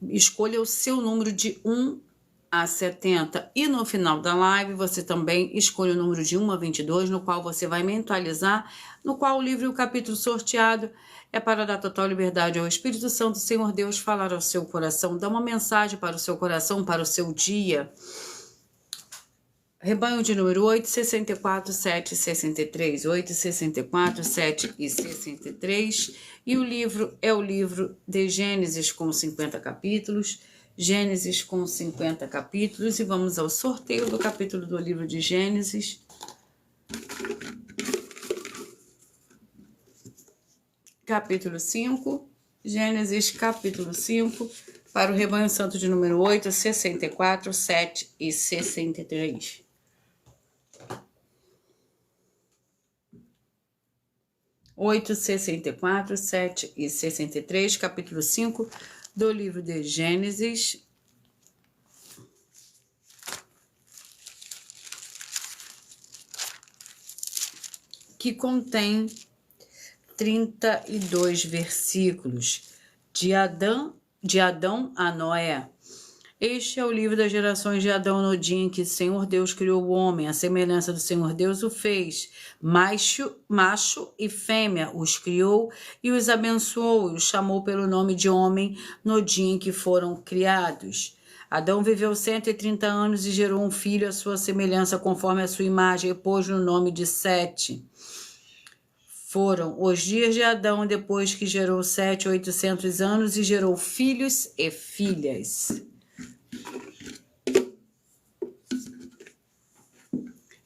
Escolha o seu número de 1 a 70 e no final da live você também escolhe o número de 1 a 22, no qual você vai mentalizar, no qual o livro e o capítulo sorteado é para dar total liberdade ao Espírito Santo, Senhor Deus, falar ao seu coração, dar uma mensagem para o seu coração, para o seu dia. Rebanho de número 8, 64, 7 e 63, 8, 64, 7 e 63, e o livro é o livro de Gênesis com 50 capítulos, Gênesis com 50 capítulos, e vamos ao sorteio do capítulo do livro de Gênesis. Capítulo 5, Gênesis capítulo 5, para o rebanho santo de número 8, 64, 7 e 63. Oito, 64, 7 e 63, capítulo 5 do livro de Gênesis. Que contém 32 versículos, de Adão a Noé. Este é o livro das gerações de Adão no dia em que o Senhor Deus criou o homem. A semelhança do Senhor Deus o fez. Macho e fêmea os criou e os abençoou e os chamou pelo nome de homem no dia em que foram criados. Adão viveu 130 anos e gerou um filho à sua semelhança, conforme a sua imagem, e pôs no nome de Sete. Foram os dias de Adão, depois que gerou Sete, 800 anos, e gerou filhos e filhas.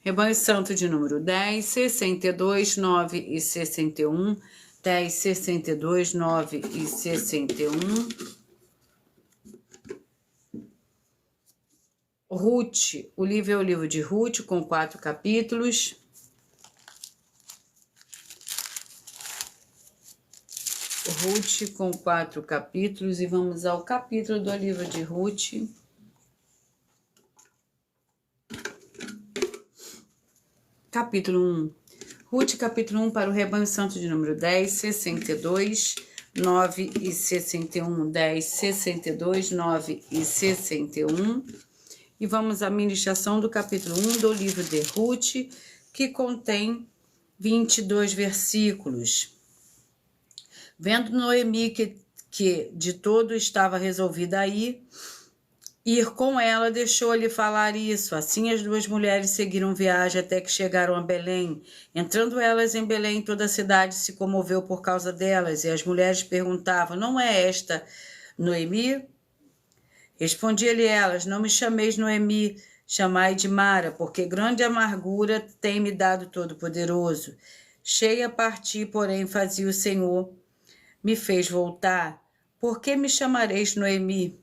Rebanho santo de número 10, 62, 9 e 61. 10, 62, 9 e 61. Ruth, o livro é o livro de Ruth, com 4 capítulos. Ruth com 4 capítulos, e vamos ao capítulo do livro de Ruth. Capítulo 1. Ruth, capítulo 1, para o rebanho santo de número 10, 62, 9 e 61. 10, 62, 9 e 61. E vamos à ministração do capítulo 1 do livro de Ruth, que contém 22 versículos. Vendo Noemi que de todo estava resolvida a ir com ela, deixou-lhe falar isso. Assim as duas mulheres seguiram viagem até que chegaram a Belém. Entrando elas em Belém, toda a cidade se comoveu por causa delas, e as mulheres perguntavam: não é esta Noemi? Respondia-lhe elas: não me chameis Noemi, Chamai de Mara, porque grande amargura tem me dado Todo-Poderoso. Cheia parti, porém fazia o Senhor, me fez voltar. Por que me chamareis Noemi?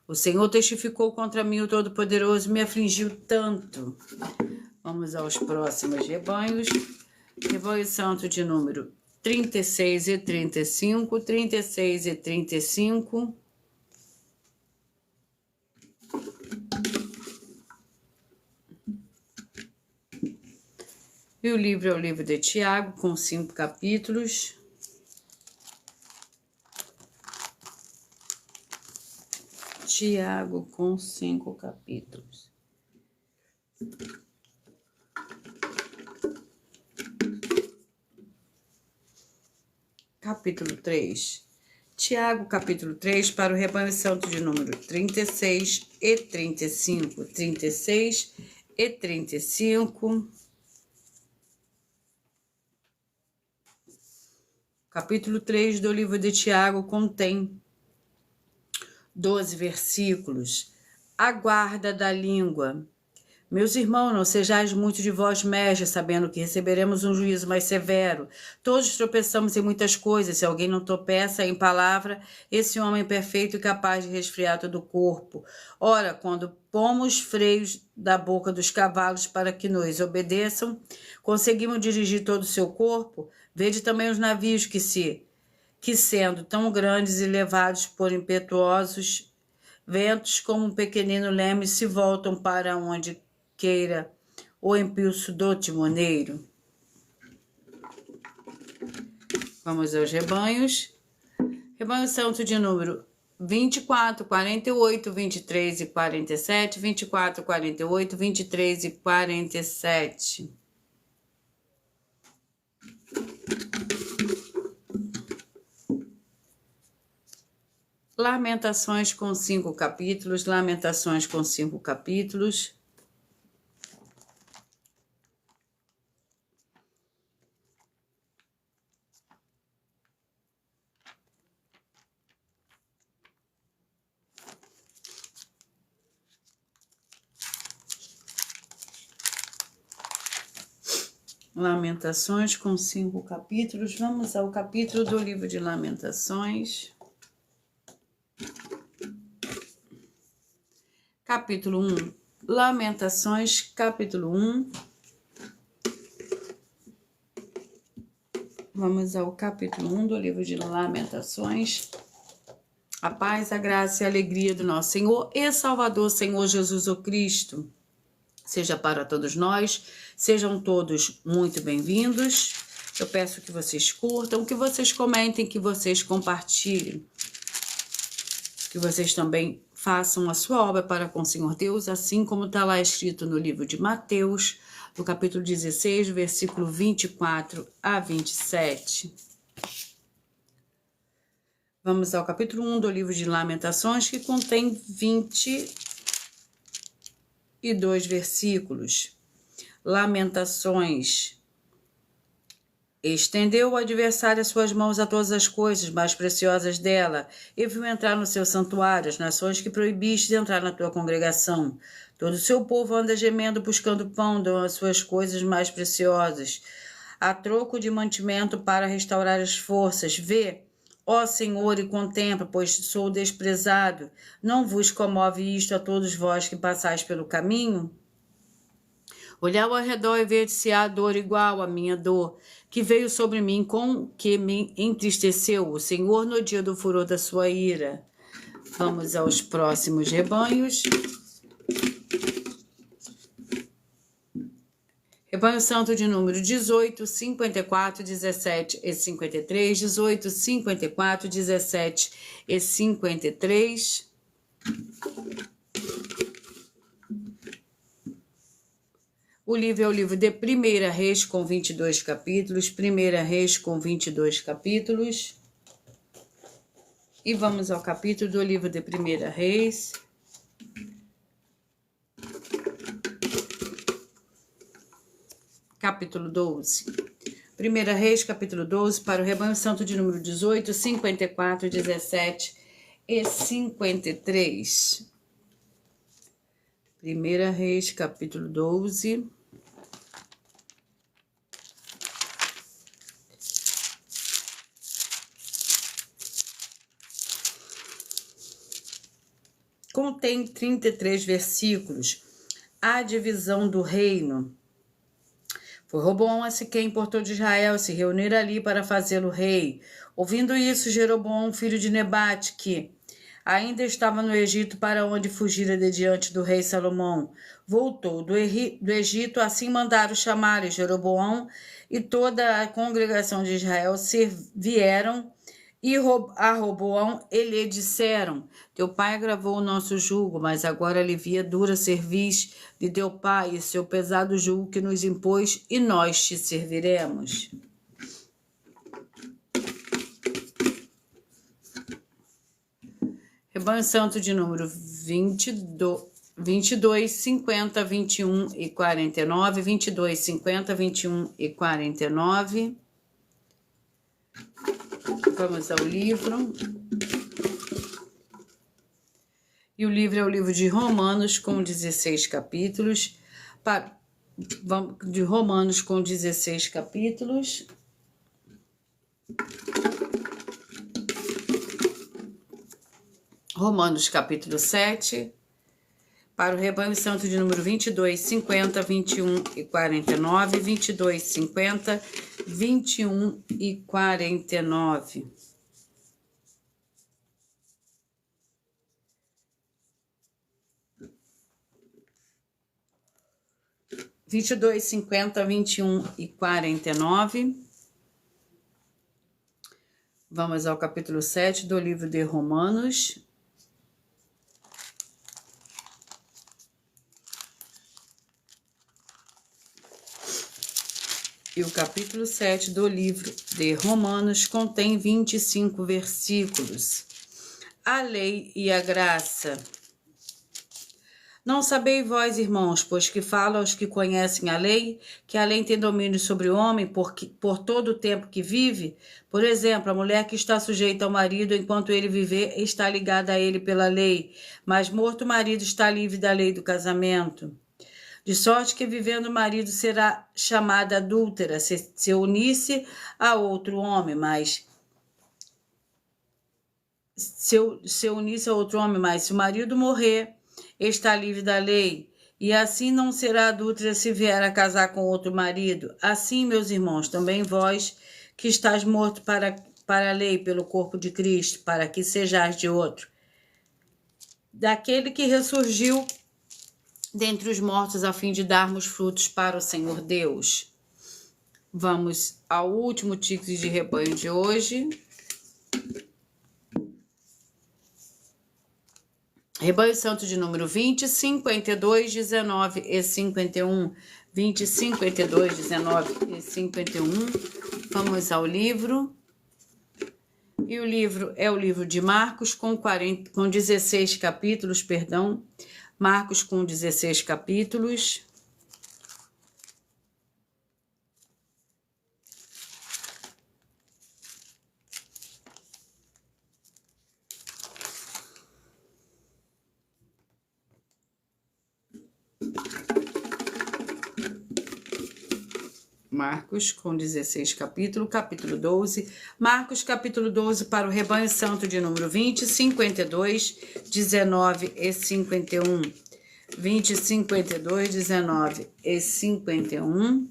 O Senhor testificou contra mim, o Todo-Poderoso me afligiu tanto. Vamos aos próximos rebanhos. Rebanho santo de número 36 e 35, 36 e 35. E o livro é o livro de Tiago, com 5 capítulos. Tiago, com 5 capítulos. Capítulo 3. Tiago, capítulo 3, para o rebanho santo de número 36 e 35. 36 e 35. Capítulo 3 do livro de Tiago contém 12 versículos. A guarda da língua. Meus irmãos, não sejais muito de vós mestres, sabendo que receberemos um juízo mais severo. Todos tropeçamos em muitas coisas. Se alguém não tropeça em palavra, esse homem é perfeito e capaz de resfriar todo o corpo. Ora, quando pomos freios da boca dos cavalos para que nos obedeçam, conseguimos dirigir todo o seu corpo? Vede também os navios que sendo tão grandes e levados por impetuosos ventos como um pequenino leme, se voltam para onde queira o impulso do timoneiro. Vamos aos rebanhos. Rebanho santo de número 24, 48, 23 e 47, 24, 48, 23 e 47. Lamentações com 5 capítulos, Lamentações com 5 capítulos. Lamentações com 5 capítulos. Vamos ao capítulo do livro de Lamentações. Capítulo 1. Lamentações, capítulo 1. Vamos ao capítulo 1 do livro de Lamentações. A paz, a graça e a alegria do nosso Senhor e Salvador, Senhor Jesus o Cristo, seja para todos nós. Sejam todos muito bem-vindos. Eu peço que vocês curtam, que vocês comentem, que vocês compartilhem, que vocês também façam a sua obra para com o Senhor Deus, assim como está lá escrito no livro de Mateus, no capítulo 16, versículo 24 a 27. Vamos ao capítulo 1 do livro de Lamentações, que contém 22 versículos. Lamentações. Estendeu o adversário as suas mãos a todas as coisas mais preciosas dela, e viu entrar no seu santuário as nações que proibiste de entrar na tua congregação. Todo o seu povo anda gemendo, buscando pão, dão as suas coisas mais preciosas, a troco de mantimento para restaurar as forças. Vê, ó Senhor, e contempla, pois sou desprezado. Não vos comove isto a todos vós que passais pelo caminho? Olhai ao redor e vede se há dor igual à minha dor, que veio sobre mim, com que me entristeceu o Senhor no dia do furor da sua ira. Vamos aos próximos rebanhos. Rebanho santo de número 18, 54, 17 e 53, 18, 54, 17 e 53. O livro é o livro de 1 Reis com 22 capítulos, 1 Reis com 22 capítulos. E vamos ao capítulo do livro de 1 Reis. Capítulo 12. 1 Reis, capítulo 12, para o rebanho santo de número 18, 54, 17 e 53. 1 Reis, capítulo 12. Contém 33 versículos. A divisão do reino. Foi Roboão a Siquém, portão de Israel, se reunir ali para fazê-lo rei. Ouvindo isso, Jeroboão, filho de Nebate, que ainda estava no Egito, para onde fugira de diante do rei Salomão, voltou do Egito. Assim mandaram chamar Jeroboão, e toda a congregação de Israel vieram e a Roboão e lhe disseram: teu pai agravou o nosso jugo, mas agora alivia dura cerviz de teu pai e seu pesado jugo que nos impôs, e nós te serviremos. Rebanho Santo de número 22, 50, 21 e 49, 22, 50, 21 e 49. Vamos ao livro. E o livro é o livro de Romanos, com 16 capítulos. De Romanos, com 16 capítulos. Romanos, capítulo 7. Para o Rebanho Santo de número 22, 50, 21 e 49. 22, 50, 21 e 49. Vinte e dois, 50, 21 e 49. Vamos ao capítulo 7 do livro de Romanos. E o capítulo 7 do livro de Romanos contém 25 versículos. A lei e a graça. Não sabeis vós, irmãos, pois que falo aos que conhecem a lei, que a lei tem domínio sobre o homem por todo o tempo que vive? Por exemplo, a mulher que está sujeita ao marido enquanto ele viver está ligada a ele pela lei, mas morto o marido está livre da lei do casamento. De sorte que vivendo o marido será chamada adúltera se unisse a outro homem, mas se o marido morrer, está livre da lei, e assim não será adúltera se vier a casar com outro marido. Assim, meus irmãos, também vós que estáis mortos para a lei pelo corpo de Cristo, para que sejais de outro, daquele que ressurgiu dentre os mortos, a fim de darmos frutos para o Senhor Deus. Vamos ao último tipo de rebanho de hoje. Rebanho Santo de número 20, 52, 19 e 51. 20, 52, 19 e 51. Vamos ao livro. E o livro é o livro de Marcos, com 16 capítulos, Marcos com 16 capítulos. Marcos com 16 capítulos, capítulo 12. Marcos, capítulo 12, para o Rebanho Santo de número 20, 52, 19 e 51. 20, 52, 19 e 51.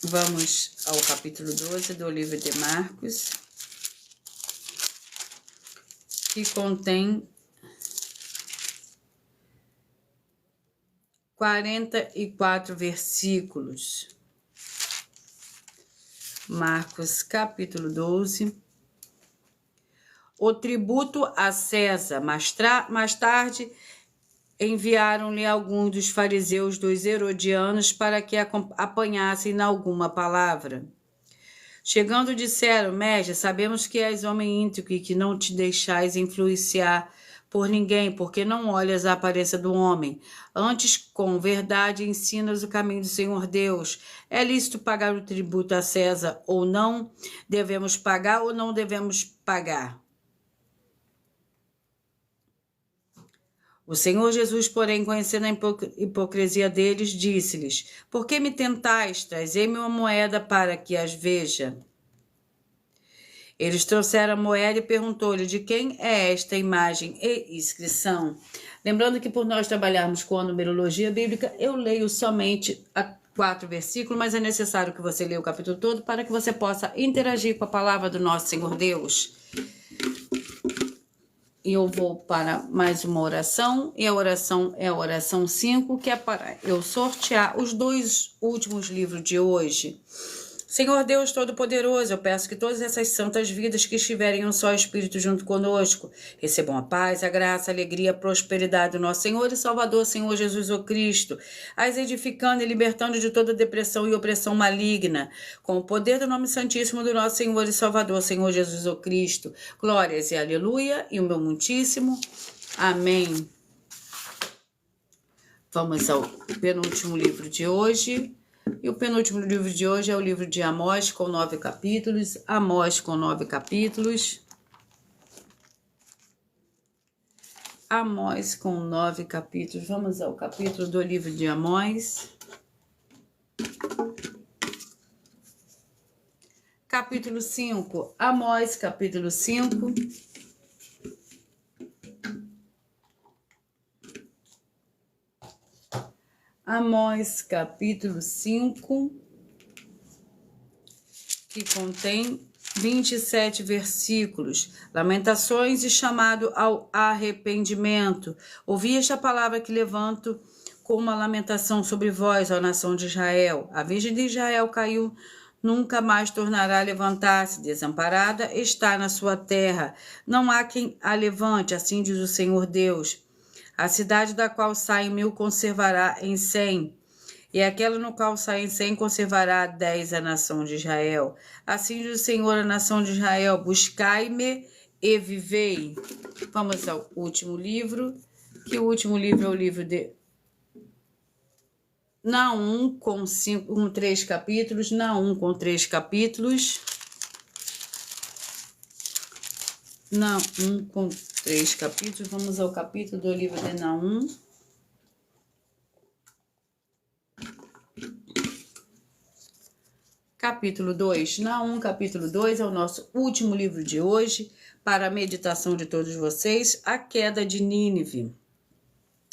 Vamos ao capítulo 12 do livro de Marcos, que contém 44 versículos. Marcos, capítulo 12. O tributo a César. Mais tarde, enviaram-lhe alguns dos fariseus dos herodianos para que apanhassem alguma palavra. Chegando, disseram: Mestre, sabemos que és homem íntegro e que não te deixais influenciar por ninguém, porque não olhas a aparência do homem. Antes, com verdade, ensinas o caminho do Senhor Deus. É lícito pagar o tributo a César ou não? Devemos pagar ou não devemos pagar? O Senhor Jesus, porém, conhecendo a hipocrisia deles, disse-lhes: Por que me tentais? Trazei-me uma moeda para que as veja. Eles trouxeram a moeda e perguntou-lhe: De quem é esta imagem e inscrição? Lembrando que por nós trabalharmos com a numerologia bíblica, eu leio somente 4 versículos, mas é necessário que você leia o capítulo todo para que você possa interagir com a palavra do nosso Senhor Deus. E eu vou para mais uma oração, e a oração é a oração 5, que é para eu sortear os 2 últimos livros de hoje. Senhor Deus Todo-Poderoso, eu peço que todas essas santas vidas que estiverem em um só Espírito junto conosco, recebam a paz, a graça, a alegria, a prosperidade do nosso Senhor e Salvador, Senhor Jesus o Cristo, as edificando e libertando de toda depressão e opressão maligna, com o poder do nome santíssimo do nosso Senhor e Salvador, Senhor Jesus o Cristo. Glórias e aleluia, e o meu muitíssimo amém. Vamos ao penúltimo livro de hoje. E o penúltimo livro de hoje é o livro de Amós, com 9 capítulos. Amós com 9 capítulos. Amós com 9 capítulos. Vamos ao capítulo do livro de Amós. Capítulo 5. Amós, capítulo 5. Amós, capítulo 5, que contém 27 versículos. Lamentações e chamado ao arrependimento. Ouvi esta palavra que levanto com uma lamentação sobre vós, ó nação de Israel. A Virgem de Israel caiu, nunca mais tornará a levantar-se. Desamparada está na sua terra. Não há quem a levante, assim diz o Senhor Deus. A cidade da qual saem 1000 conservará em 100, e aquela no qual saem 100 conservará 10 a nação de Israel. Assim diz o Senhor, a nação de Israel: buscai-me e vivei. Vamos ao último livro, que o último livro é o livro de Naum, com 3 capítulos. Naum com 3 capítulos. Naum com 3 capítulos. Vamos ao capítulo do livro de Naum. Capítulo 2. Naum, capítulo 2, é o nosso último livro de hoje, para a meditação de todos vocês. A queda de Nínive.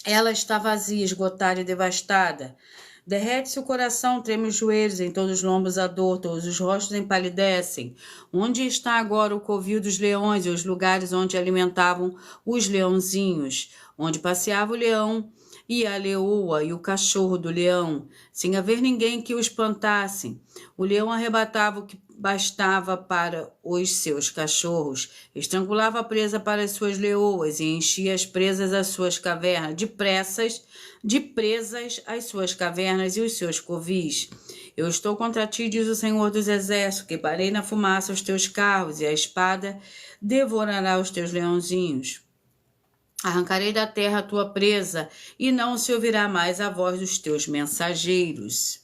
Ela está vazia, esgotada e devastada. Derrete-se o coração, treme os joelhos, em todos os lombos a dor, todos os rostos empalidecem. Onde está agora o covil dos leões e os lugares onde alimentavam os leãozinhos? Onde passeava o leão e a leoa e o cachorro do leão, sem haver ninguém que o espantasse. O leão arrebatava o que bastava para os seus cachorros, estrangulava a presa para as suas leoas e enchia as presas às suas cavernas, de presas às suas cavernas e os seus covis. Eu estou contra ti, diz o Senhor dos Exércitos, que parei na fumaça os teus carros, e a espada devorará os teus leãozinhos. Arrancarei da terra a tua presa, e não se ouvirá mais a voz dos teus mensageiros.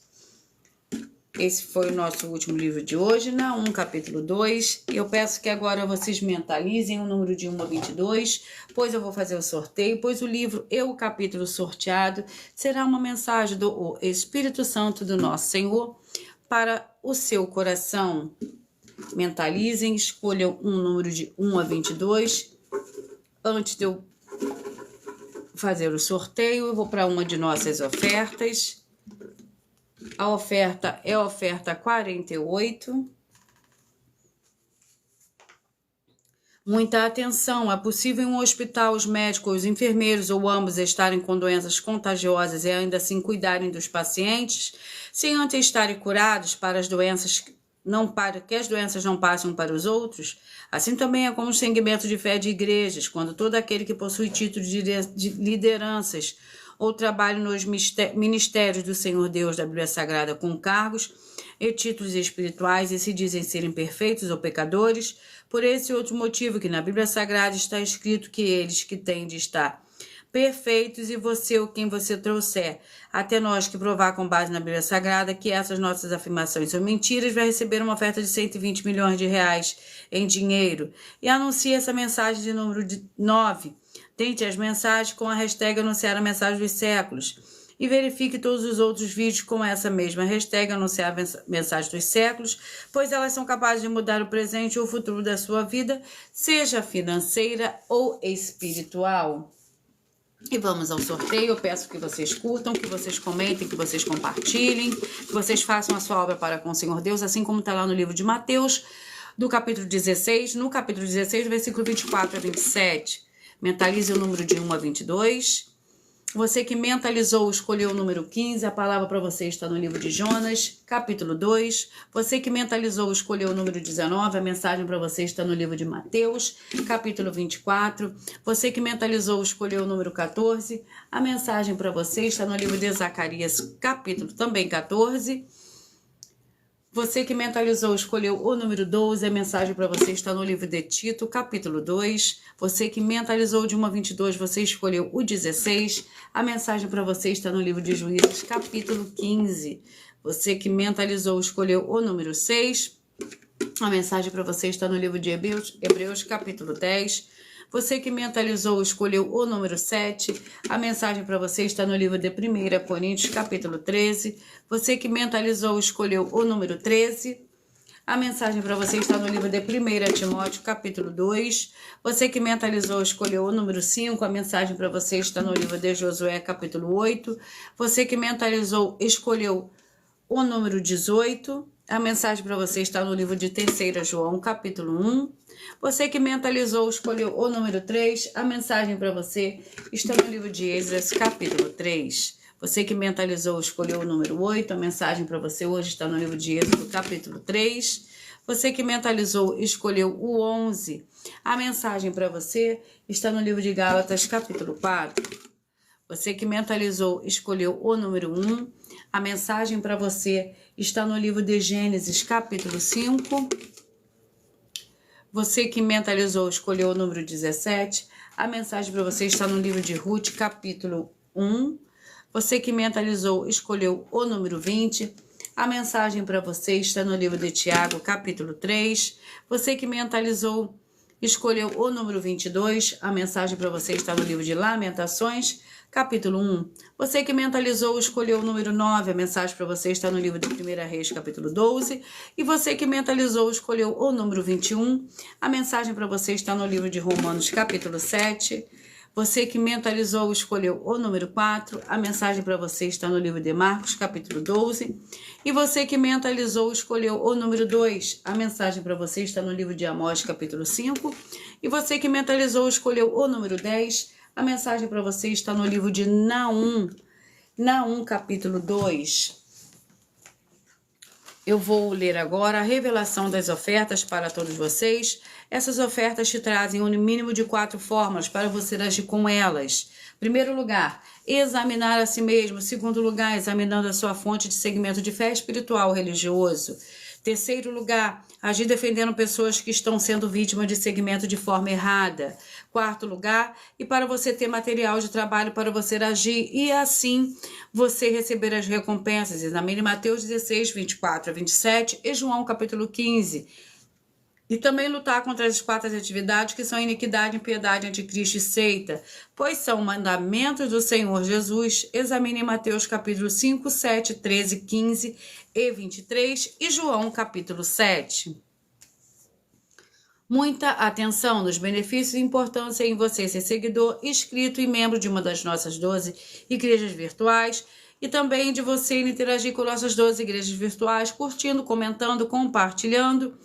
Esse foi o nosso último livro de hoje, Naum, capítulo 2. Eu peço que agora vocês mentalizem o número de 1 a 22, pois eu vou fazer o sorteio, pois o livro e o capítulo sorteado será uma mensagem do Espírito Santo do nosso Senhor para o seu coração. Mentalizem, escolham um número de 1 a 22. Antes de eu fazer o sorteio, eu vou para uma de nossas ofertas. A oferta é a oferta 48. Muita atenção, é possível em um hospital os médicos, os enfermeiros ou ambos estarem com doenças contagiosas e ainda assim cuidarem dos pacientes, sem antes estarem curados para que as doenças não passem para os outros. Assim também é com o segmento de fé de igrejas, quando todo aquele que possui título de lideranças ou trabalho nos ministérios do Senhor Deus da Bíblia Sagrada com cargos e títulos espirituais e se dizem serem perfeitos ou pecadores, por esse outro motivo que na Bíblia Sagrada está escrito que eles que têm de estar perfeitos e você ou quem você trouxer até nós que provar com base na Bíblia Sagrada que essas nossas afirmações são mentiras, vai receber uma oferta de 120 milhões de reais em dinheiro. E anuncie essa mensagem de número 9 Tente as mensagens com a hashtag anunciar a mensagem dos séculos. E verifique todos os outros vídeos com essa mesma hashtag anunciar a mensagem dos séculos, pois elas são capazes de mudar o presente ou o futuro da sua vida, seja financeira ou espiritual. E vamos ao sorteio. Eu peço que vocês curtam, que vocês comentem, que vocês compartilhem, que vocês façam a sua obra para com o Senhor Deus, assim como está lá no livro de Mateus, do capítulo 16, no capítulo 16, versículo 24 a 27. Mentalize o número de 1 a 22. Você que mentalizou, escolheu o número 15, a palavra para você está no livro de Jonas, capítulo 2. Você que mentalizou, escolheu o número 19, a mensagem para você está no livro de Mateus, capítulo 24. Você que mentalizou, escolheu o número 14, a mensagem para você está no livro de Zacarias, capítulo também 14. Você que mentalizou, escolheu o número 12, a mensagem para você está no livro de Tito, capítulo 2. Você que mentalizou de 1 a 22, você escolheu o 16, a mensagem para você está no livro de Juízes, capítulo 15. Você que mentalizou, escolheu o número 6, a mensagem para você está no livro de Hebreus, capítulo 10. Você que mentalizou, escolheu o número 7, a mensagem para você está no livro de 1 Coríntios, capítulo 13. Você que mentalizou, escolheu o número 13, a mensagem para você está no livro de 1 Timóteo, capítulo 2. Você que mentalizou, escolheu o número 5, a mensagem para você está no livro de Josué, capítulo 8. Você que mentalizou, escolheu o número 18, a mensagem para você está no livro de 3 João, capítulo 1. Você que mentalizou, escolheu o número 3, a mensagem para você está no livro de Esdras, capítulo 3. Você que mentalizou, escolheu o número 8, a mensagem para você hoje está no livro de Êxodo, capítulo 3. Você que mentalizou, escolheu o 11, a mensagem para você está no livro de Gálatas, capítulo 4. Você que mentalizou, escolheu o número 1, a mensagem para você está no livro de Gênesis, capítulo 5. Você que mentalizou, escolheu o número 17, a mensagem para você está no livro de Ruth, capítulo 1. Você que mentalizou, escolheu o número 20, a mensagem para você está no livro de Tiago, capítulo 3. Você que mentalizou, escolheu o número 22, a mensagem para você está no livro de Lamentações, capítulo 1. Você que mentalizou, escolheu o número 9, a mensagem para você está no livro de 1 Reis, capítulo 12. E você que mentalizou, escolheu o número 21, a mensagem para você está no livro de Romanos, capítulo 7. Você que mentalizou, escolheu o número 4, a mensagem para você está no livro de Marcos, capítulo 12. E você que mentalizou, escolheu o número 2, a mensagem para você está no livro de Amós, capítulo 5. E você que mentalizou, escolheu o número 10, a mensagem para você está no livro de Naum, capítulo 2. Eu vou ler agora a revelação das ofertas para todos vocês. Essas ofertas te trazem um mínimo de 4 formas para você agir com elas. Primeiro lugar, examinar a si mesmo. Segundo lugar, examinando a sua fonte de segmento de fé espiritual religioso. Terceiro lugar, agir defendendo pessoas que estão sendo vítimas de segmento de forma errada. Quarto lugar, e para você ter material de trabalho para você agir e assim você receber as recompensas. Examine Mateus 16, 24 a 27 e João capítulo 15. E também lutar contra as 4 atividades que são iniquidade, impiedade, anticristo e seita, pois são mandamentos do Senhor Jesus. Examine Mateus capítulo 5, 7, 13, 15 e 23 e João capítulo 7. Muita atenção nos benefícios e importância em você ser seguidor, inscrito e membro de uma das nossas 12 igrejas virtuais e também de você interagir com nossas 12 igrejas virtuais, curtindo, comentando, compartilhando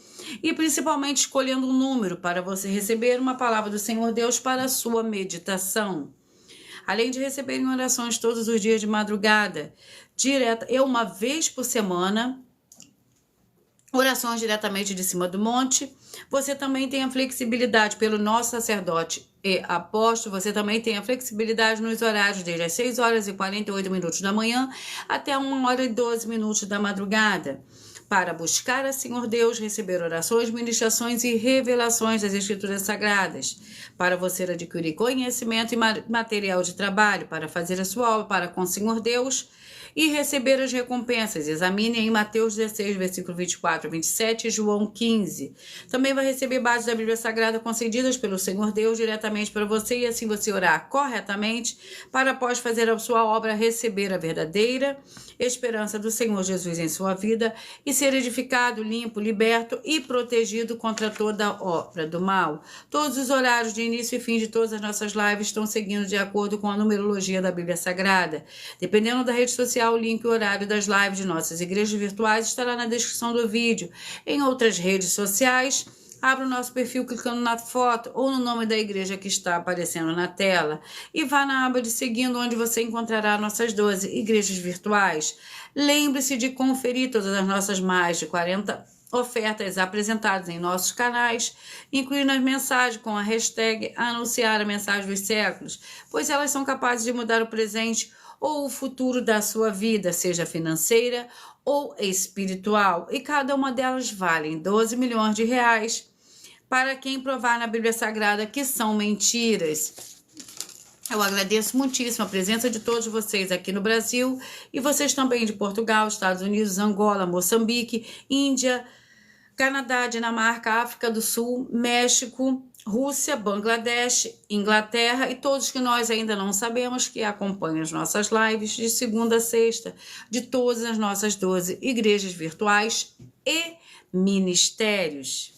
e principalmente escolhendo um número para você receber uma palavra do Senhor Deus para a sua meditação. Além de receberem orações todos os dias de madrugada, uma vez por semana, orações diretamente de cima do monte. Você também tem a flexibilidade pelo nosso sacerdote e apóstolo. Você também tem a flexibilidade nos horários desde as 6 horas e 48 minutos da manhã até 1 hora e 12 minutos da madrugada. Para buscar a Senhor Deus, receber orações, ministrações e revelações das Escrituras Sagradas. Para você adquirir conhecimento e material de trabalho, para fazer a sua obra para com o Senhor Deus. e receber as recompensas. Examine em Mateus 16, versículo 24 a 27 e João 15. Também vai receber bases da Bíblia Sagrada concedidas pelo Senhor Deus diretamente para você e assim você orar corretamente para após fazer a sua obra receber a verdadeira esperança do Senhor Jesus em sua vida e ser edificado, limpo, liberto e protegido contra toda obra do mal. Todos os horários de início e fim de todas as nossas lives estão seguindo de acordo com a numerologia da Bíblia Sagrada. Dependendo da rede social, o link e o horário das lives de nossas igrejas virtuais estará na descrição do vídeo. Em outras redes sociais, abra o nosso perfil clicando na foto ou no nome da igreja que está aparecendo na tela e vá na aba de seguindo, onde você encontrará nossas 12 igrejas virtuais. Lembre-se de conferir todas as nossas mais de 40 ofertas apresentadas em nossos canais, incluindo as mensagens com a hashtag anunciar a mensagem dos séculos, pois elas são capazes de mudar o presente ou o futuro da sua vida, seja financeira ou espiritual, e cada uma delas vale 12 milhões de reais para quem provar na Bíblia Sagrada que são mentiras. Eu agradeço muitíssimo a presença de todos vocês aqui no Brasil e vocês também de Portugal, Estados Unidos, Angola, Moçambique, Índia, Canadá, Dinamarca, África do Sul, México, Rússia, Bangladesh, Inglaterra e todos que nós ainda não sabemos que acompanham as nossas lives de segunda a sexta, de todas as nossas 12 igrejas virtuais e ministérios.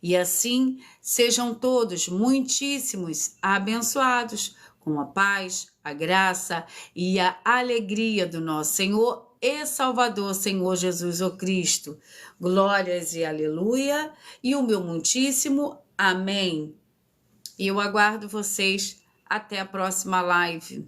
E assim, sejam todos muitíssimos abençoados com a paz, a graça e a alegria do nosso Senhor e Salvador, Senhor Jesus o Cristo. Glórias e aleluia, e o meu muitíssimo amém. E eu aguardo vocês até a próxima live.